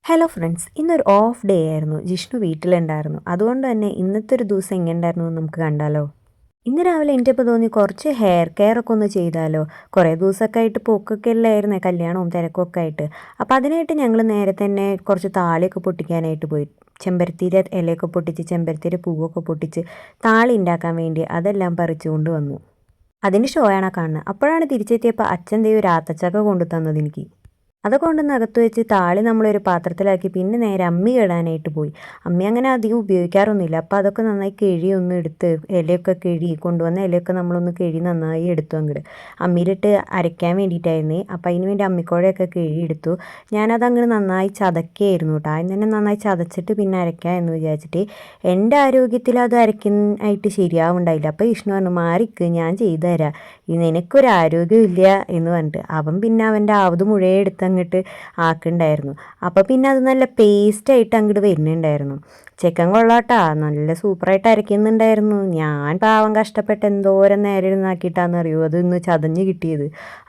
Hello friends, ഇന്നൊരു off day ആയിരുന്നു. ജിഷ്ണു വീട്ടിലുണ്ടായിരുന്നു. അതുകൊണ്ട് തന്നെ ഇന്നത്തെ ഒരു ദിവസം എങ്ങനെ ഉണ്ടായിരുന്നു എന്ന് നമുക്ക് കണ്ടാലോ. ഇന്ന് രാവിലെ എൻ്റെ ഇപ്പോൾ തോന്നി കുറച്ച് ഹെയർ കെയർ ഒക്കെ ഒന്ന് ചെയ്താലോ. കുറേ ദിവസമൊക്കെ ആയിട്ട് പോക്കൊക്കെ അല്ലായിരുന്നേ, കല്യാണവും തിരക്കൊക്കെ ആയിട്ട്. അപ്പോൾ അതിനായിട്ട് ഞങ്ങൾ നേരെ തന്നെ കുറച്ച് താളിയൊക്കെ പൊട്ടിക്കാനായിട്ട് പോയി. ചെമ്പരത്തിയുടെ ഇലയൊക്കെ പൊട്ടിച്ച് ചെമ്പരത്തിയുടെ പൂവൊക്കെ പൊട്ടിച്ച് താളി ഉണ്ടാക്കാൻ വേണ്ടി അതെല്ലാം പറിച്ചുകൊണ്ട് വന്നു. അതിൻ്റെ ഷോയാണ് കാണുന്നത്. അപ്പോഴാണ് തിരിച്ചെത്തിയപ്പോൾ അച്ഛൻ ദൈവം ഒരു ആത്തച്ചക്ക കൊണ്ടു തന്നത് എനിക്ക്. അതൊക്കെ കൊണ്ടുവന്ന് അകത്ത് വെച്ച് താളി നമ്മളൊരു പാത്രത്തിലാക്കി പിന്നെ നേരെ അമ്മി ഇടാനായിട്ട് പോയി. അമ്മി അങ്ങനെ അധികം ഉപയോഗിക്കാറൊന്നുമില്ല. അപ്പോൾ അതൊക്കെ നന്നായി കിഴി ഒന്ന് എടുത്ത് ഇലയൊക്കെ കിഴി കൊണ്ടുവന്ന ഇലയൊക്കെ നമ്മളൊന്ന് കിഴി നന്നായി എടുത്തു അങ്ങോട്ട് അമ്മിയിലിട്ട് അരയ്ക്കാൻ വേണ്ടിയിട്ടായിരുന്നേ. അപ്പോൾ അതിന് വേണ്ടി അമ്മിക്കോഴയൊക്കെ കിഴി എടുത്തു. ഞാനതങ്ങനെ നന്നായി ചതക്കുകയായിരുന്നു കേട്ടോ. ആദ്യം തന്നെ നന്നായി ചതച്ചിട്ട് പിന്നെ അരയ്ക്കാം എന്ന് വിചാരിച്ചിട്ട് എൻ്റെ ആരോഗ്യത്തിൽ അത് അരയ്ക്കാനായിട്ട് ശരിയാവുണ്ടായില്ല. അപ്പോൾ വിഷ്ണു പറഞ്ഞു, മാറിക്ക്, ഞാൻ ചെയ്തു തരാം, നിനക്കൊരു ആരോഗ്യമില്ല എന്ന് പറഞ്ഞിട്ട് അവൻ പിന്നെ അവൻ്റെ ആവത് മുഴുവൻ എടുത്ത് അങ്ങോട്ട് ആക്കുന്നുണ്ടായിരുന്നു. അപ്പോൾ പിന്നെ അത് നല്ല പേസ്റ്റായിട്ട് അങ്ങോട്ട് വരുന്നുണ്ടായിരുന്നു. ചിക്കൻ കൊള്ളാട്ടാ, നല്ല സൂപ്പറായിട്ട് അരയ്ക്കുന്നുണ്ടായിരുന്നു. ഞാൻ പാവം കഷ്ടപ്പെട്ട് എന്തോരം നേരം ഇരുന്നാക്കിയിട്ടാണെന്ന് അറിയുമോ അതൊന്ന് ചതഞ്ഞ് കിട്ടിയത്.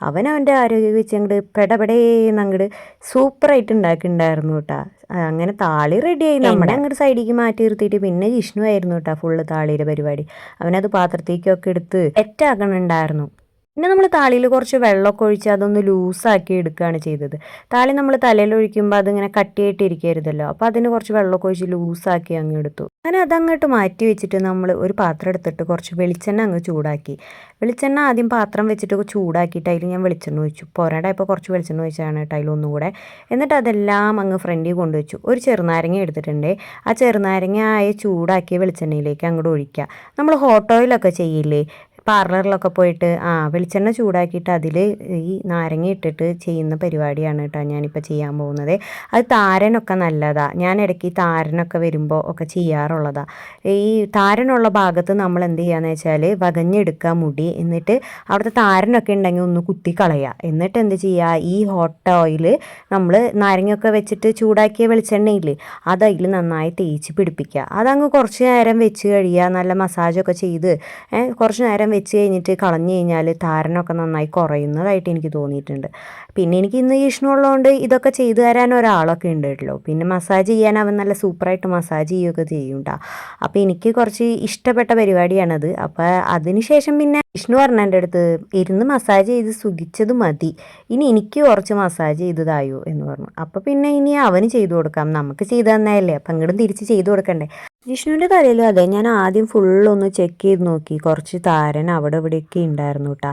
അവൻ്റെ ആരോഗ്യം വെച്ച് അങ്ങോട്ട് പെടപെടേന്ന് അങ്ങോട്ട് സൂപ്പറായിട്ട് ഉണ്ടാക്കിയിട്ടുണ്ടായിരുന്നു കേട്ടോ. അങ്ങനെ താളി റെഡിയായി. നമ്മുടെ അങ്ങോട്ട് സൈഡിലേക്ക് മാറ്റി നിർത്തിയിട്ട് പിന്നെ ജിഷ്ണു ആയിരുന്നു കേട്ടോ ഫുള്ള് താളിയുടെ പരിപാടി. അവനത് പാത്രത്തേക്കൊക്കെ എടുത്ത് സെറ്റാക്കണുണ്ടായിരുന്നു. പിന്നെ നമ്മൾ താളിയിൽ കുറച്ച് വെള്ളമൊക്കെ ഒഴിച്ച് അതൊന്ന് ലൂസാക്കി എടുക്കുകയാണ് ചെയ്തത്. താളി നമ്മൾ തലയിൽ ഒഴിക്കുമ്പോൾ അതിങ്ങനെ കട്ടിയായിട്ട് ഇരിക്കരുതല്ലോ. അപ്പോൾ അതിന് കുറച്ച് വെള്ളമൊക്കെ ഒഴിച്ച് ലൂസാക്കി അങ്ങ് എടുത്തു. അങ്ങനെ അതങ്ങോട്ട് മാറ്റി വെച്ചിട്ട് നമ്മൾ ഒരു പാത്രം എടുത്തിട്ട് കുറച്ച് വെളിച്ചെണ്ണ അങ്ങ് ചൂടാക്കി. വെളിച്ചെണ്ണ ആദ്യം പാത്രം വെച്ചിട്ട് ചൂടാക്കിയിട്ട് അതിൽ ഞാൻ വെളിച്ചെണ്ണ ഒഴിച്ചു. പോരാടായപ്പോൾ കുറച്ച് വെളിച്ചെണ്ണ ഒഴിച്ചാണ് കേട്ടോ അതിലൊന്നും കൂടെ. എന്നിട്ട് അതെല്ലാം അങ്ങ് ഫ്രണ്ടിൽ കൊണ്ടുവച്ചു. ഒരു ചെറുനാരങ്ങ എടുത്തിട്ടുണ്ട്. ആ ചെറുനാരങ്ങ ചൂടാക്കിയ വെളിച്ചെണ്ണയിലേക്ക് അങ്ങോട്ട് ഒഴിക്കുക. നമ്മൾ ഹോട്ട് ഓയിലൊക്കെ ചെയ്യില്ലേ, പാർലറിലൊക്കെ പോയിട്ട് വെളിച്ചെണ്ണ ചൂടാക്കിയിട്ട് അതിൽ ഈ നാരങ്ങ ഇട്ടിട്ട് ചെയ്യുന്ന പരിപാടിയാണ് കേട്ടോ ഞാനിപ്പോൾ ചെയ്യാൻ പോകുന്നത്. അത് താരനൊക്കെ നല്ലതാണ്. ഞാൻ ഇടയ്ക്ക് താരനൊക്കെ വരുമ്പോൾ ഒക്കെ ചെയ്യാറുള്ളതാണ്. ഈ താരനുള്ള ഭാഗത്ത് നമ്മൾ എന്ത് ചെയ്യുകയെന്ന് വെച്ചാൽ വകഞ്ഞെടുക്കുക മുടി, എന്നിട്ട് അവിടുത്തെ താരനൊക്കെ ഉണ്ടെങ്കിൽ ഒന്ന് കുത്തി കളയുക. എന്നിട്ട് എന്ത് ചെയ്യുക, ഈ ഹോട്ട് ഓയിൽ നമ്മൾ നാരങ്ങയൊക്കെ വെച്ചിട്ട് ചൂടാക്കിയ വെളിച്ചെണ്ണയില്ലേ അതതിൽ നന്നായി തേച്ച് പിടിപ്പിക്കുക. അതങ്ങ് കുറച്ച് നേരം വെച്ച് കഴിയുക, നല്ല മസാജൊക്കെ ചെയ്ത് കുറച്ച് നേരം വെച്ച് കഴിഞ്ഞിട്ട് കളഞ്ഞു കഴിഞ്ഞാൽ താരനൊക്കെ നന്നായി കുറയുന്നതായിട്ട് എനിക്ക് തോന്നിയിട്ടുണ്ട്. പിന്നെ എനിക്ക് ഇന്ന് ഇഷ്ടമുള്ളതുകൊണ്ട് ഇതൊക്കെ ചെയ്തു തരാൻ ഒരാളൊക്കെ ഉണ്ട് കേട്ടോ. പിന്നെ മസാജ് ചെയ്യാൻ അവൻ നല്ല സൂപ്പറായിട്ട് മസാജ് ചെയ്യുകയൊക്കെ ചെയ്യും കേട്ടോ. അപ്പോൾ എനിക്ക് കുറച്ച് ഇഷ്ടപ്പെട്ട പരിപാടിയാണത്. അപ്പോൾ അതിന് ശേഷം പിന്നെ വിഷ്ണു പറഞ്ഞ എൻ്റെ അടുത്ത്, ഇരുന്ന് മസാജ് ചെയ്ത് സുഖിച്ചത് മതി, ഇനി എനിക്ക് കുറച്ച് മസാജ് ചെയ്തതായോ എന്ന് പറഞ്ഞു. അപ്പോൾ പിന്നെ ഇനി അവന് ചെയ്തു കൊടുക്കാം, നമുക്ക് ചെയ്തു തന്നതല്ലേ, അപ്പം അങ്ങോട്ടും തിരിച്ച് ചെയ്തു കൊടുക്കണ്ടേ. ജിഷ്ണുവിൻ്റെ തലയിലും അതെ, ഞാൻ ആദ്യം ഫുള്ളൊന്ന് ചെക്ക് ചെയ്ത് നോക്കി. കുറച്ച് താരൻ അവിടെ ഇവിടെയൊക്കെ ഉണ്ടായിരുന്നു കേട്ടോ.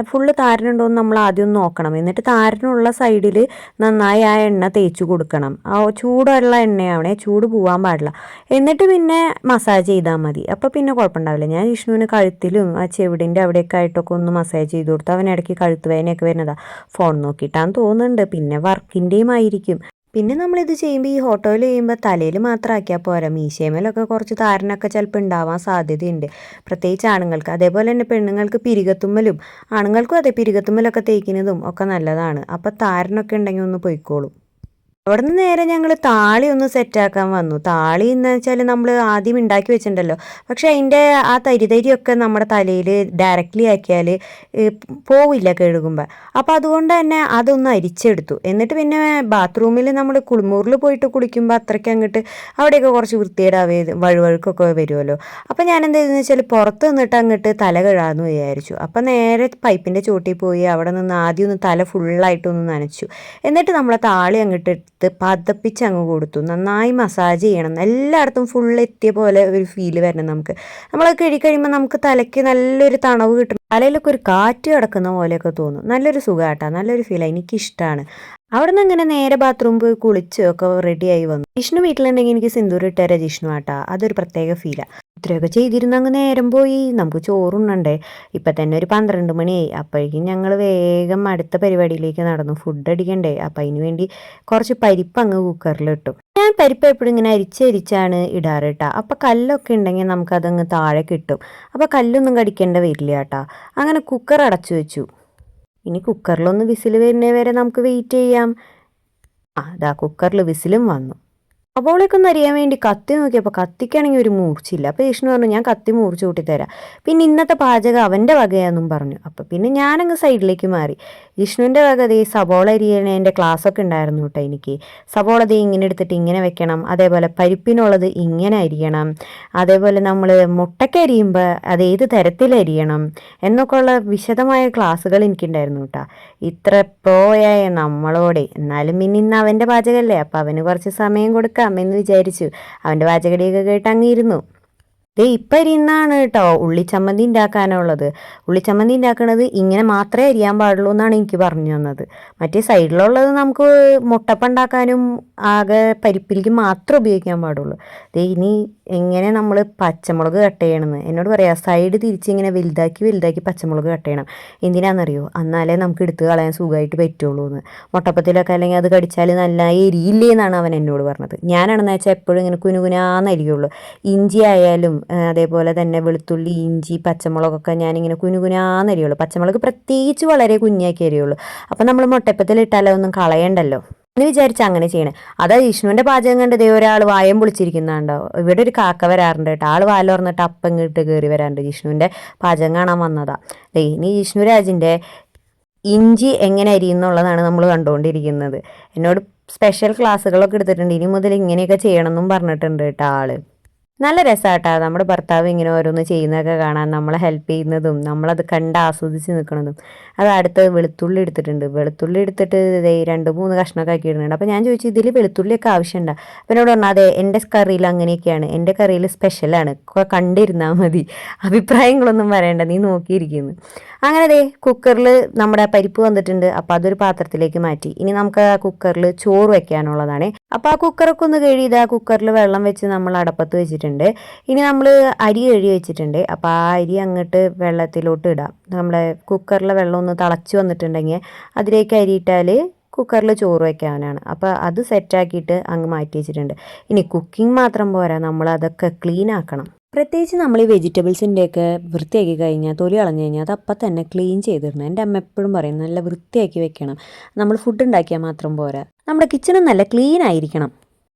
ഫുള്ള് താരനുണ്ടോയെന്ന് നമ്മൾ ആദ്യം ഒന്ന് നോക്കണം. എന്നിട്ട് താരനുള്ള സൈഡിൽ നന്നായി ആ എണ്ണ തേച്ച് കൊടുക്കണം. ആ ചൂടുള്ള എണ്ണയാവണേ, ചൂട് പോകാൻ പാടില്ല. എന്നിട്ട് പിന്നെ മസാജ് ചെയ്താൽ മതി. അപ്പോൾ പിന്നെ കുഴപ്പമുണ്ടാവില്ല. ഞാൻ ജിഷ്ണുവിന് കഴുത്തിലും ആ ചെവിടിൻ്റെ അവിടെയൊക്കെ ആയിട്ടൊക്കെ ഒന്ന് മസാജ് ചെയ്ത് കൊടുത്തു. അവൻ ഇടയ്ക്ക് കഴുത്ത് വേദനയൊക്കെ വരുന്നതാണ്. ഫോൺ നോക്കിയിട്ടാന്ന് തോന്നുന്നുണ്ട്, പിന്നെ വർക്കിൻ്റെയും ആയിരിക്കും. പിന്നെ നമ്മളിത് ചെയ്യുമ്പോൾ ഈ ഹോട്ട് ഓയിൽ ചെയ്യുമ്പോൾ തലയിൽ മാത്രം ആക്കിയാൽ പോരാ, മീശേമേലൊക്കെ കുറച്ച് താരനൊക്കെ ചിലപ്പോൾ ഉണ്ടാവാൻ സാധ്യതയുണ്ട്, പ്രത്യേകിച്ച് ആണുങ്ങൾക്ക്. അതേപോലെ തന്നെ പെണ്ണുങ്ങൾക്ക് പിരികത്തുമ്മലും, ആണുങ്ങൾക്കും അതെ പിരികത്തുമ്മലൊക്കെ തേക്കുന്നതും ഒക്കെ നല്ലതാണ്. അപ്പോൾ താരനൊക്കെ ഉണ്ടെങ്കിൽ ഒന്ന് പൊയ്ക്കോളും. അവിടെ നിന്ന് നേരെ ഞങ്ങൾ താളി ഒന്ന് സെറ്റാക്കാൻ വന്നു. താളി എന്ന് വെച്ചാൽ നമ്മൾ ആദ്യം ഉണ്ടാക്കി വെച്ചിട്ടുണ്ടല്ലോ, പക്ഷെ അതിൻ്റെ ആ തരിതരിയൊക്കെ നമ്മുടെ തലയിൽ ഡയറക്റ്റ്ലി ആക്കിയാൽ പോവില്ല കഴുകുമ്പോൾ. അപ്പോൾ അതുകൊണ്ട് തന്നെ അതൊന്ന് അരിച്ചെടുത്തു. എന്നിട്ട് പിന്നെ ബാത്റൂമിൽ നമ്മൾ കുളിമുറിൽ പോയിട്ട് കുളിക്കുമ്പോൾ അത്രയ്ക്ക് അങ്ങോട്ട് അവിടെയൊക്കെ കുറച്ച് വൃത്തികേടാവേ വഴുവഴുക്കൊക്കെ വരുമല്ലോ. അപ്പോൾ ഞാൻ എന്ത് ചെയ്തെന്ന് വെച്ചാൽ പുറത്ത് നിന്നിട്ട് അങ്ങോട്ട് തല കഴുകാമെന്ന് വിചാരിച്ചു. അപ്പോൾ നേരെ പൈപ്പിൻ്റെ ചോട്ടിൽ പോയി അവിടെ നിന്ന് ആദ്യം ഒന്ന് തല ഫുള്ളായിട്ടൊന്ന് നനച്ചു. എന്നിട്ട് നമ്മളെ താളി അങ്ങോട്ട് പതപ്പിച്ച് അങ്ങ് കൊടുത്തു. നന്നായി മസാജ് ചെയ്യണം, എല്ലായിടത്തും ഫുൾ എത്തിയ പോലെ ഒരു ഫീല് വരണം നമുക്ക്. നമ്മളത് കഴിയുമ്പോൾ നമുക്ക് തലയ്ക്ക് നല്ലൊരു തണവ് കിട്ടണം, തലയിലൊക്കെ ഒരു കാറ്റ് കിടക്കുന്ന പോലെയൊക്കെ തോന്നും. നല്ലൊരു സുഖമാട്ടോ, നല്ലൊരു ഫീലാണ്, എനിക്കിഷ്ടമാണ്. അവിടെ നിന്ന് അങ്ങനെ നേരെ ബാത്റൂമിൽ പോയി കുളിച്ച് ഒക്കെ റെഡിയായി വന്നു. ജിഷ്ണു വീട്ടിലുണ്ടെങ്കിൽ എനിക്ക് സിന്ദൂർ ഇട്ടുതരാം ജിഷ്ണു ആട്ടാ, അതൊരു പ്രത്യേക ഫീലാണ്. ഇത്രയൊക്കെ ചെയ്തിരുന്ന അങ്ങ് നേരം പോയി, നമുക്ക് ചോറുണ്ണണ്ടേ. ഇപ്പം തന്നെ ഒരു 12 മണിയായി. അപ്പോഴേക്കും ഞങ്ങൾ വേഗം അടുത്ത പരിപാടിയിലേക്ക് നടന്നു, ഫുഡ് അടിക്കണ്ടേ. അപ്പം അതിന് വേണ്ടി കുറച്ച് പരിപ്പ് അങ്ങ് കുക്കറിലിട്ടു. ഞാൻ പരിപ്പ് എപ്പോഴും ഇങ്ങനെ അരിച്ചാണ് ഇടാറ് കേട്ടോ. അപ്പം കല്ലൊക്കെ ഉണ്ടെങ്കിൽ നമുക്കതങ്ങ് താഴെ കിട്ടും, അപ്പോൾ കല്ലൊന്നും കടിക്കേണ്ട വരില്ല കേട്ടോ. അങ്ങനെ കുക്കർ അടച്ചു വെച്ചു. ഇനി കുക്കറിലൊന്ന് വിസിൽ വരുന്നേ വരെ നമുക്ക് വെയിറ്റ് ചെയ്യാം. അതാ കുക്കറിൽ വിസിലും വന്നു. സവോളയൊക്കെ ഒന്ന് അരിയാൻ വേണ്ടി കത്തി നോക്കിയപ്പോൾ കത്തിക്കാണെങ്കിൽ ഒരു മൂർച്ചയില്ല. അപ്പോൾ ജിഷ്ണു പറഞ്ഞു ഞാൻ കത്തി മൂർച്ച കൂട്ടിത്തരാം. പിന്നെ ഇന്നത്തെ പാചകം അവൻ്റെ വകയാണെന്നും പറഞ്ഞു. അപ്പോൾ പിന്നെ ഞാനങ്ങ് സൈഡിലേക്ക് മാറി. ജിഷ്ണുവിൻ്റെ വക ദേ സവോള അരിയണേൻ്റെ ക്ലാസ്സൊക്കെ ഉണ്ടായിരുന്നു കേട്ടോ എനിക്ക്. സവോള ദേ ഇങ്ങനെ എടുത്തിട്ട് ഇങ്ങനെ വെക്കണം, അതേപോലെ പരിപ്പിനുള്ളത് ഇങ്ങനെ അരിയണം, അതേപോലെ നമ്മൾ മുട്ടയ്ക്ക് അരിയുമ്പോൾ അത് ഏത് തരത്തിലരിയണം എന്നൊക്കെയുള്ള വിശദമായ ക്ലാസ്സുകൾ എനിക്കുണ്ടായിരുന്നു കേട്ടോ. ഇത്ര പ്രോയായ നമ്മളോടെ എന്നാലും പിന്നെ ഇന്ന് അവൻ്റെ പാചകമല്ലേ, അപ്പോൾ അവന് കുറച്ച് സമയം കൊടുക്കാം എന്ന് വിചാരിച്ചു. അവൻ്റെ പാചകടിയൊക്കെ കേട്ട് അങ്ങിരുന്നു. ദേ ഇപ്പം അരിയുന്നതാണ് കേട്ടോ ഉള്ളിച്ചമ്മന്തി ഉണ്ടാക്കാനുള്ളത്. ഉള്ളിച്ചമ്മന്തി ഉണ്ടാക്കുന്നത് ഇങ്ങനെ മാത്രമേ അരിയാൻ പാടുള്ളൂ എന്നാണ് എനിക്ക് പറഞ്ഞു തന്നത്. മറ്റേ സൈഡിലുള്ളത് നമുക്ക് മുട്ടപ്പം ഉണ്ടാക്കാനും ആകെ പരിപ്പിലേക്ക് മാത്രം ഉപയോഗിക്കാൻ പാടുള്ളൂ. ദേ ഇനി എങ്ങനെ നമ്മൾ പച്ചമുളക് കട്ട് ചെയ്യണമെന്ന് എന്നോട് പറയാം. സൈഡ് തിരിച്ച് ഇങ്ങനെ വലുതാക്കി പച്ചമുളക് കട്ട് ചെയ്യണം. എന്തിനാണെന്നറിയോ? എന്നാലേ നമുക്ക് എടുത്ത് കളയാൻ സുഖമായിട്ട് പറ്റുള്ളൂ എന്ന്. മുട്ടപ്പത്തിലൊക്കെ അല്ലെങ്കിൽ അത് കടിച്ചാൽ നല്ല എരിയില്ലേ എന്നാണ് അവൻ എന്നോട് പറഞ്ഞത്. ഞാനാണെന്ന് വെച്ചാൽ എപ്പോഴും ഇങ്ങനെ കുനുകുനാന്നരിയുള്ളൂ. ഇഞ്ചി ആയാലും അതേപോലെ തന്നെ വെളുത്തുള്ളി, ഇഞ്ചി, പച്ചമുളകൊക്കെ ഞാനിങ്ങനെ കുനുകുനാന്നരിയുള്ളൂ. പച്ചമുളക് പ്രത്യേകിച്ച് വളരെ കുഞ്ഞാക്കി അരിയുള്ളൂ. അപ്പം നമ്മൾ മുട്ടപ്പത്തിലിട്ടാലോ ഒന്നും കളയണ്ടല്ലോ എന്ന് വിചാരിച്ച് അങ്ങനെ ചെയ്യണേ. അതാ ജിഷ്ണുവിൻ്റെ പാചകം കണ്ട് ദേ ഒരാൾ വായം പൊളിച്ചിരിക്കുന്നുണ്ടോ. ഇവിടെ ഒരു കാക്ക വരാറുണ്ട് കേട്ടോ. ആൾ വാല തുറന്നിട്ട് അപ്പം ഇങ്ങോട്ട് കയറി വരാറുണ്ട്. ജിഷ്ണുവിൻ്റെ പാചകം കാണാൻ വന്നതാ. ഇനി ജിഷ്ണു രാജിൻ്റെ ഇഞ്ചി എങ്ങനെ അരിയുന്നുള്ളതാണ് നമ്മൾ കണ്ടുകൊണ്ടിരിക്കുന്നത്. എന്നോട് സ്പെഷ്യൽ ക്ലാസ്സുകളൊക്കെ എടുത്തിട്ടുണ്ട്. ഇനി മുതൽ ഇങ്ങനെയൊക്കെ ചെയ്യണമെന്നും പറഞ്ഞിട്ടുണ്ട് കേട്ടോ ആള്. നല്ല രസമാട്ടോ നമ്മുടെ ഭർത്താവ് ഇങ്ങനെ ഓരോന്ന് ചെയ്യുന്നതൊക്കെ കാണാൻ, നമ്മളെ ഹെൽപ്പ് ചെയ്യുന്നതും നമ്മളത് കണ്ട് ആസ്വദിച്ച് നിൽക്കുന്നതും. അത് അടുത്ത് വെളുത്തുള്ളി എടുത്തിട്ടുണ്ട്. വെളുത്തുള്ളി എടുത്തിട്ട് ഇതേ 2-3 കഷ്ണമൊക്കെ ആക്കി ഇടുന്നുണ്ട്. അപ്പോൾ ഞാൻ ചോദിച്ചു ഇതിൽ വെളുത്തുള്ളിയൊക്കെ ആവശ്യമുണ്ടോ? അപ്പോൾ എന്നോട് പറഞ്ഞു അതെ എൻ്റെ കറിയിൽ അങ്ങനെയൊക്കെയാണ്, എൻ്റെ കറിയിൽ സ്പെഷ്യലാണ്, കണ്ടിരുന്നാൽ മതി, അഭിപ്രായങ്ങളൊന്നും പറയണ്ട, നീ നോക്കിയിരിക്കുന്നു. അങ്ങനെ ദേ കുക്കറിൽ നമ്മുടെ പരിപ്പ് വന്നിട്ടുണ്ട്. അപ്പോൾ അതൊരു പാത്രത്തിലേക്ക് മാറ്റി. ഇനി നമുക്ക് ആ കുക്കറിൽ ചോറ് വെക്കാനുള്ളതാണ്. അപ്പോൾ ആ കുക്കറൊക്കെ ഒന്ന് കഴുകിയത് ആ കുക്കറിൽ വെള്ളം വെച്ച് നമ്മൾ അടപ്പത്ത് വെച്ചിട്ടുണ്ട്. ഇനി നമ്മൾ അരി കഴുകി വെച്ചിട്ടുണ്ട്. അപ്പോൾ ആ അരി അങ്ങോട്ട് വെള്ളത്തിലോട്ട് ഇടാം. നമ്മുടെ കുക്കറിലെ വെള്ളം ഒന്ന് തിളച്ച് വന്നിട്ടുണ്ടെങ്കിൽ അതിലേക്ക് അരി ഇട്ടാൽ കുക്കറിൽ ചോറ് വയ്ക്കാനാണ്. അപ്പോൾ അത് സെറ്റാക്കിയിട്ട് അങ്ങ് മാറ്റി വെച്ചിട്ടുണ്ട്. ഇനി കുക്കിംഗ് മാത്രം പോരാ, നമ്മൾ അതൊക്കെ ക്ലീൻ ആക്കണം. പ്രത്യേകിച്ച് നമ്മൾ ഈ വെജിറ്റബിൾസിൻ്റെയൊക്കെ വൃത്തിയാക്കി കഴിഞ്ഞാൽ, തൊലി കളഞ്ഞു കഴിഞ്ഞാൽ അത് അപ്പം തന്നെ ക്ലീൻ ചെയ്തിടണം. എൻ്റെ അമ്മ എപ്പോഴും പറയും നല്ല വൃത്തിയാക്കി വെക്കണം. നമ്മൾ ഫുഡ് ഉണ്ടാക്കിയാൽ മാത്രം പോരാ, നമ്മുടെ കിച്ചണും നല്ല ക്ലീൻ ആയിരിക്കണം.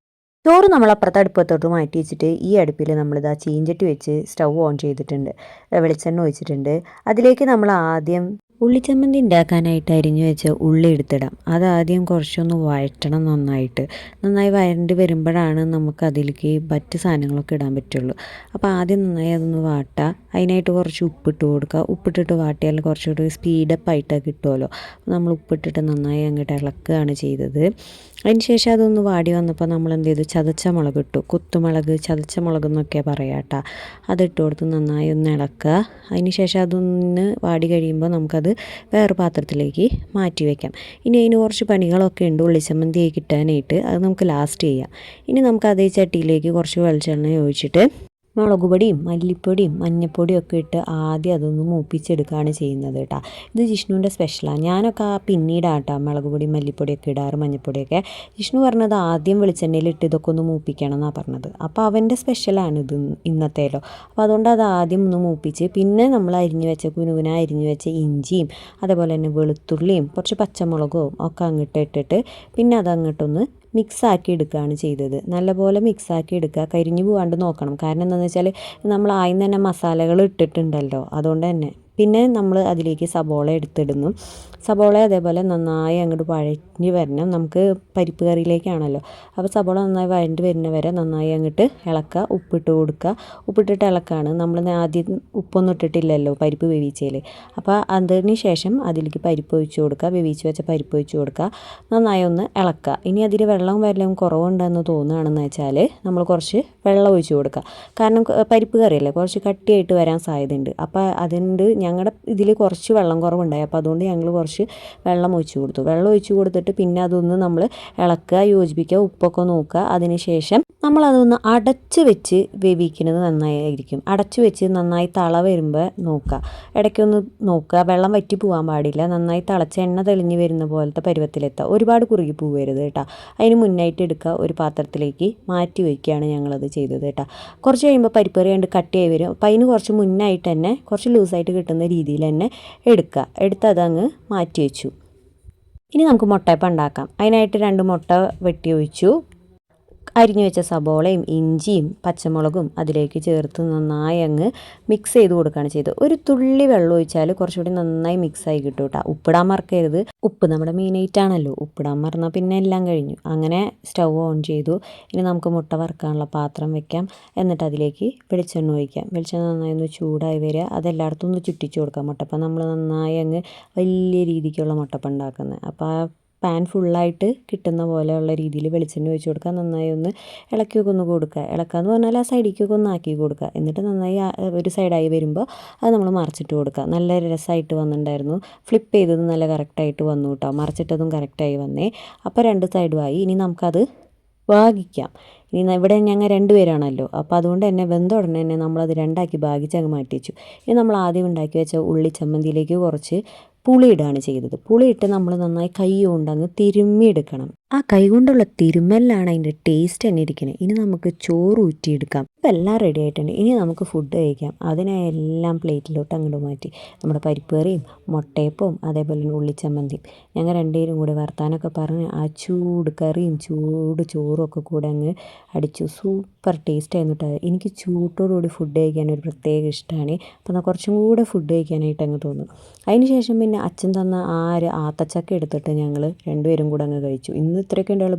ചോറ് നമ്മൾ അപ്പുറത്തെ അടുപ്പത്തോട്ട് മാറ്റി വെച്ചിട്ട് ഈ അടുപ്പിൽ നമ്മളിതാ ചീഞ്ചട്ടി വെച്ച് സ്റ്റൗ ഓൺ ചെയ്തിട്ടുണ്ട്. വെളിച്ചെണ്ണ ഒഴിച്ചിട്ടുണ്ട്. അതിലേക്ക് നമ്മൾ ആദ്യം ഉള്ളിച്ചമ്മന്തി ഉണ്ടാക്കാനായിട്ട് അരിഞ്ഞു വെച്ച ഉള്ളി എടുത്തിടാം. അതാദ്യം കുറച്ചൊന്ന് വഴറ്റണം നന്നായി വഴണ്ടി വരുമ്പോഴാണ് നമുക്ക് അതിലേക്ക് മറ്റ് സാധനങ്ങളൊക്കെ ഇടാൻ പറ്റുള്ളൂ. അപ്പോൾ ആദ്യം നന്നായി അതൊന്ന് വാട്ടുക. അതിനായിട്ട് കുറച്ച് ഉപ്പിട്ട് കൊടുക്കുക. ഉപ്പിട്ടിട്ട് വാട്ടിയാൽ കുറച്ചുകൂടി സ്പീഡപ്പ് ആയിട്ടൊക്കെ കിട്ടുമല്ലോ. നമ്മൾ ഉപ്പിട്ടിട്ട് നന്നായി അങ്ങോട്ട് ഇളക്കുകയാണ് ചെയ്തത്. അതിന് ശേഷം അതൊന്ന് വാടി വന്നപ്പോൾ നമ്മൾ എന്ത് ചെയ്തു, ചതച്ച മുളക് ഇട്ടു. കുത്തുമുളക്, ചതച്ച മുളക് എന്നൊക്കെ പറയാം കേട്ടോ. അതിട്ട് കൊടുത്ത് നന്നായി ഒന്ന് ഇളക്കുക. അതിന് ശേഷം അതൊന്ന് വാടി കഴിയുമ്പോൾ നമുക്കത് വേറെ പാത്രത്തിലേക്ക് മാറ്റി വയ്ക്കാം. ഇനി അതിന് കുറച്ച് പണികളൊക്കെ ഉണ്ട് ഉള്ളിച്ചമ്മന്തി കിട്ടാനായിട്ട്. അത് നമുക്ക് ലാസ്റ്റ് ചെയ്യാം. ഇനി നമുക്ക് അതേ ചട്ടിയിലേക്ക് കുറച്ച് വെളിച്ചെണ്ണ ഒഴിച്ചിട്ട് മുളക് പൊടിയും മല്ലിപ്പൊടിയും മഞ്ഞൾപ്പൊടിയും ഒക്കെ ഇട്ട് ആദ്യം അതൊന്ന് മൂപ്പിച്ചെടുക്കുകയാണ് ചെയ്യുന്നത് കേട്ടോ. ഇത് ജിഷ്ണുവിൻ്റെ സ്പെഷ്യലാണ്. ഞാനൊക്കെ പിന്നീടാട്ടോ മുളക് പൊടിയും മല്ലിപ്പൊടിയൊക്കെ ഇടാറ്, മഞ്ഞൾപ്പൊടിയൊക്കെ. ജിഷ്ണു പറഞ്ഞത് ആദ്യം വെളിച്ചെണ്ണയിലിട്ട് ഇതൊക്കെ ഒന്ന് മൂപ്പിക്കണം എന്നാണ് പറഞ്ഞത്. അപ്പോൾ അവൻ്റെ സ്പെഷ്യലാണ് ഇത് ഇന്നത്തേലോ. അപ്പോൾ അതുകൊണ്ട് അത് ആദ്യം ഒന്ന് മൂപ്പിച്ച് പിന്നെ നമ്മൾ അരിഞ്ഞു വെച്ച ഇഞ്ചിയും അതേപോലെ തന്നെ വെളുത്തുള്ളിയും കുറച്ച് പച്ചമുളകും ഒക്കെ അങ്ങോട്ട് ഇട്ടിട്ട് പിന്നെ അതങ്ങോട്ടൊന്ന് മിക്സാക്കി എടുക്കുകയാണ് ചെയ്തത്. നല്ലപോലെ മിക്സാക്കി എടുക്കുക. കരിഞ്ഞു പോകാണ്ട് നോക്കണം. കാരണം എന്താണെന്ന് വെച്ചാൽ നമ്മൾ ആദ്യം തന്നെ മസാലകൾ ഇട്ടിട്ടുണ്ടല്ലോ, അതുകൊണ്ട് തന്നെ. പിന്നെ നമ്മൾ അതിലേക്ക് സബോള എടുത്തിടുന്നു. സബോള അതേപോലെ നന്നായി അങ്ങോട്ട് വഴഞ്ഞ് വരണം. നമുക്ക് പരിപ്പ് കറിയിലേക്കാണല്ലോ. അപ്പോൾ സബോള നന്നായി വഴഞ്ഞ് വരുന്ന വരെ നന്നായി അങ്ങോട്ട് ഇളക്കുക. ഉപ്പിട്ട് കൊടുക്കുക. ഉപ്പിട്ടിട്ട് ഇളക്കാണ്. നമ്മൾ ആദ്യം ഉപ്പൊന്നും ഇട്ടിട്ടില്ലല്ലോ പരിപ്പ് വേവിച്ചതിൽ. അപ്പോൾ അതിന് ശേഷം അതിലേക്ക് പരിപ്പ് ഒഴിച്ച് കൊടുക്കുക. വേവിച്ച് വെച്ച പരിപ്പ് ഒഴിച്ച് കൊടുക്കുക. നന്നായി ഒന്ന് ഇളക്കുക. ഇനി അതിൽ വെള്ളം വല്ലതും കുറവുണ്ടെന്ന് തോന്നുകയാണെന്ന് വെച്ചാൽ നമ്മൾ കുറച്ച് വെള്ളം ഒഴിച്ച് കൊടുക്കുക. കാരണം പരിപ്പ് കറിയല്ലേ, കുറച്ച് കട്ടിയായിട്ട് വരാൻ സാധ്യതയുണ്ട്. അപ്പോൾ അതുകൊണ്ട് ഞങ്ങളുടെ ഇതിൽ കുറച്ച് വെള്ളം കുറവുണ്ടായി. അപ്പോൾ അതുകൊണ്ട് ഞങ്ങൾ കുറച്ച് വെള്ളം ഒഴിച്ച് കൊടുത്തു. വെള്ളം ഒഴിച്ച് കൊടുത്തിട്ട് പിന്നെ അതൊന്ന് നമ്മൾ ഇളക്കുക, യോജിപ്പിക്കുക, ഉപ്പൊക്കെ നോക്കുക. അതിന് ശേഷം നമ്മളതൊന്ന് അടച്ച് വെച്ച് വേവിക്കുന്നത് നന്നായിരിക്കും. അടച്ച് വെച്ച് നന്നായി തള വരുമ്പോൾ നോക്കുക, ഇടയ്ക്കൊന്ന് നോക്കുക. വെള്ളം വറ്റി പോകാൻ പാടില്ല. നന്നായി തിളച്ച എണ്ണ തെളിഞ്ഞ് വരുന്ന പോലത്തെ പരുവത്തിലെത്തുക. ഒരുപാട് കുറുകി പോകരുത് കേട്ടോ. അതിന് മുന്നായിട്ട് എടുക്കുക, ഒരു പാത്രത്തിലേക്ക് മാറ്റി വയ്ക്കുകയാണ് ഞങ്ങളത് ചെയ്തത് കേട്ടോ. കുറച്ച് കഴിയുമ്പോൾ പരിപ്പ് കറി കണ്ട് കട്ടിയായി വരും. അപ്പോൾ അതിന് കുറച്ച് മുന്നായിട്ട് തന്നെ കുറച്ച് ലൂസായിട്ട് കിട്ടുന്ന രീതിയിൽ തന്നെ എടുക്കുക. എടുത്ത് അതങ്ങ് മാറ്റി വെച്ചു. ഇനി നമുക്ക് മുട്ടയപ്പം ഉണ്ടാക്കാം. അതിനായിട്ട് 2 മുട്ട വെട്ടി ഒഴിച്ചു. അരിഞ്ഞു വെച്ച സബോളയും ഇഞ്ചിയും പച്ചമുളകും അതിലേക്ക് ചേർത്ത് നന്നായി അങ്ങ് മിക്സ് ചെയ്ത് കൊടുക്കുകയാണ് ചെയ്തത്. ഒരു തുള്ളി വെള്ളം ഒഴിച്ചാൽ കുറച്ചുകൂടി നന്നായി മിക്സായി കിട്ടും കേട്ടോ. ഉപ്പിടാൻ മറക്കരുത്. ഉപ്പ് നമ്മുടെ മെയിനായിട്ടാണല്ലോ. ഉപ്പിടാൻ മറന്നാൽ പിന്നെ എല്ലാം കഴിഞ്ഞു. അങ്ങനെ സ്റ്റൗ ഓൺ ചെയ്തു. ഇനി നമുക്ക് മുട്ട വറുക്കാനുള്ള പാത്രം വെക്കാം. എന്നിട്ട് അതിലേക്ക് വെളിച്ചെണ്ണ ഒഴിക്കാം. വെളിച്ചെണ്ണ നന്നായി ഒന്ന് ചൂടായി വരിക. അതെല്ലായിടത്തും ഒന്ന് ചുറ്റിച്ച് കൊടുക്കാം. മുട്ടപ്പം നമ്മൾ നന്നായി അങ്ങ് വലിയ രീതിക്കുള്ള മുട്ടപ്പം ഉണ്ടാക്കുന്നത്. അപ്പോൾ ആ പാൻ ഫുള്ളായിട്ട് കിട്ടുന്ന പോലെയുള്ള രീതിയിൽ വെളിച്ചെണ്ണ ഒഴിച്ച് കൊടുക്കുക. നന്നായി ഒന്ന് ഇളക്കിയൊക്കെ ഒന്ന് കൊടുക്കുക. ഇളക്കാന്ന് പറഞ്ഞാൽ ആ സൈഡിലേക്കൊക്കെ ഒന്ന് ആക്കി കൊടുക്കുക. എന്നിട്ട് നന്നായി ഒരു സൈഡായി വരുമ്പോൾ അത് നമ്മൾ മറിച്ചിട്ട് കൊടുക്കുക. നല്ല രസമായിട്ട് വന്നിട്ടുണ്ടായിരുന്നു. ഫ്ലിപ്പ് ചെയ്തത് നല്ല കറക്റ്റായിട്ട് വന്നു കേട്ടോ. മറിച്ചിട്ടതും കറക്റ്റായി വന്നേ. അപ്പോൾ രണ്ട് സൈഡും ആയി. ഇനി നമുക്കത് ഭാഗിക്കാം. ഇനി ഇവിടെ ഞങ്ങൾ 2 പേരാണല്ലോ. അപ്പോൾ അതുകൊണ്ട് തന്നെ വെന്ത ഉടനെ തന്നെ നമ്മളത് രണ്ടാക്കി ഭാഗിച്ച് അങ്ങ് മാറ്റി വെച്ചു. ഇനി നമ്മൾ ആദ്യം ഉണ്ടാക്കി വെച്ച ഉള്ളി ചമ്മന്തിയിലേക്ക് കുറച്ച് പുളി ഇടുകയാണ് ചെയ്തത്. പുളിയിട്ട് നമ്മൾ നന്നായി കൈ കൊണ്ട് അങ്ങ് തിരുമ്മിയെടുക്കണം. ആ കൈ കൊണ്ടുള്ള തിരുമ്മലിലാണ് അതിൻ്റെ ടേസ്റ്റ് തന്നെ ഇരിക്കുന്നത്. ഇനി നമുക്ക് ചോറ് ഊറ്റിയെടുക്കാം. ഇപ്പം എല്ലാം റെഡി ആയിട്ടുണ്ട്. ഇനി നമുക്ക് ഫുഡ് കഴിക്കാം. അതിനെ എല്ലാം പ്ലേറ്റിലോട്ട് അങ്ങോട്ട് മാറ്റി നമ്മുടെ പരിപ്പ് കറിയും മുട്ടയപ്പവും അതേപോലെ തന്നെ ഉള്ളിച്ചമ്മന്തിയും ഞങ്ങൾ 2 പേരും കൂടി വർത്താനൊക്കെ പറഞ്ഞ് ആ ചൂട് കറിയും ചൂട് ചോറും ഒക്കെ കൂടെ അങ്ങ് അടിച്ചു. സൂപ്പർ ടേസ്റ്റ് ആയിരുന്നു കേട്ടോ. എനിക്ക് ചൂട്ടോടുകൂടി ഫുഡ് കഴിക്കാൻ ഒരു പ്രത്യേക ഇഷ്ടമാണ്. അപ്പോൾ എന്നാൽ കുറച്ചും കൂടെ ഫുഡ് കഴിക്കാനായിട്ട് അങ്ങ് തോന്നും. അതിന് ശേഷം പിന്നെ അച്ഛൻ തന്ന ആ ഒരു ആത്തച്ചക്ക എടുത്തിട്ട് ഞങ്ങൾ 2 പേരും കൂടെ അങ്ങ് കഴിച്ചു. ഇന്ന് ഇത്രയൊക്കെ ഉണ്ടാവുള്ളൂ.